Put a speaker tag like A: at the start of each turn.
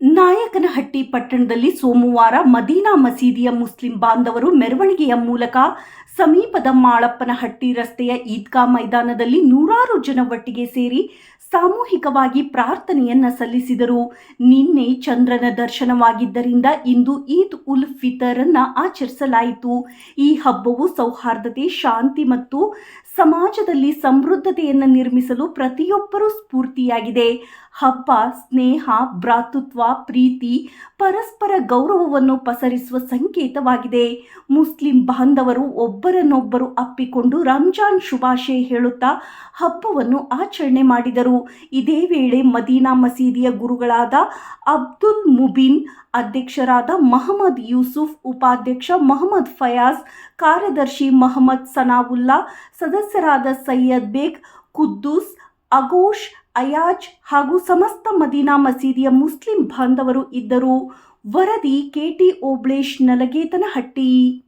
A: ನಾಯಕನಹಟ್ಟಿ ಪಟ್ಟಣದಲ್ಲಿ ಸೋಮವಾರ ಮದೀನಾ ಮಸೀದಿಯ ಮುಸ್ಲಿಂ ಬಾಂಧವರು ಮೆರವಣಿಗೆಯ ಮೂಲಕ ಸಮೀಪದ ಮಾಳಪ್ಪನಹಟ್ಟಿ ರಸ್ತೆಯ ಈದ್ಗಾ ಮೈದಾನದಲ್ಲಿ ನೂರಾರು ಜನ ಒಟ್ಟಿಗೆ ಸೇರಿ ಸಾಮೂಹಿಕವಾಗಿ ಪ್ರಾರ್ಥನೆಯನ್ನ ಸಲ್ಲಿಸಿದರು. ನಿನ್ನೆ ಚಂದ್ರನ ದರ್ಶನವಾಗಿದ್ದರಿಂದ ಇಂದು ಈದ್ ಉಲ್ ಫಿತರ್ ಅನ್ನ ಆಚರಿಸಲಾಯಿತು. ಈ ಹಬ್ಬವು ಸೌಹಾರ್ದತೆ, ಶಾಂತಿ ಮತ್ತು ಸಮಾಜದಲ್ಲಿ ಸಮೃದ್ಧತೆಯನ್ನು ನಿರ್ಮಿಸಲು ಪ್ರತಿಯೊಬ್ಬರೂ ಸ್ಫೂರ್ತಿಯಾಗಿದೆ. ಹಬ್ಬ ಸ್ನೇಹ, ಭ್ರಾತೃತ್ವ, ಪ್ರೀತಿ, ಪರಸ್ಪರ ಗೌರವವನ್ನು ಪಸರಿಸುವ ಸಂಕೇತವಾಗಿದೆ. ಮುಸ್ಲಿಂ ಬಾಂಧವರು ಒಬ್ಬರನ್ನೊಬ್ಬರು ಅಪ್ಪಿಕೊಂಡು ರಂಜಾನ್ ಶುಭಾಶಯ ಹೇಳುತ್ತಾ ಹಬ್ಬವನ್ನು ಆಚರಣೆ ಮಾಡಿದರು. ಇದೇ ವೇಳೆ ಮದೀನಾ ಮಸೀದಿಯ ಗುರುಗಳಾದ ಅಬ್ದುಲ್ ಮುಬಿನ್, ಅಧ್ಯಕ್ಷರಾದ ಮಹಮ್ಮದ್ ಯೂಸುಫ್, ಉಪಾಧ್ಯಕ್ಷ ಮಹಮ್ಮದ್ ಫಯಾಜ್, ಕಾರ್ಯದರ್ಶಿ ಮಹಮ್ಮದ್ ಸನಾವುಲ್ಲಾ, ಸದಸ್ಯರಾದ ಸೈಯದ್ ಬೇಗ್, ಕುದ್ದೂಸ್, ಅಗೋಷ್, ಅಯಾಜ್ ಹಾಗೂ ಸಮಸ್ತ ಮದೀನಾ ಮಸೀದಿಯ ಮುಸ್ಲಿಂ ಬಾಂಧವರು ಇದ್ದರು. ವರದಿ KT ಓಬ್ಳೇಶ್, ನಲಗೇತನಹಟ್ಟಿ.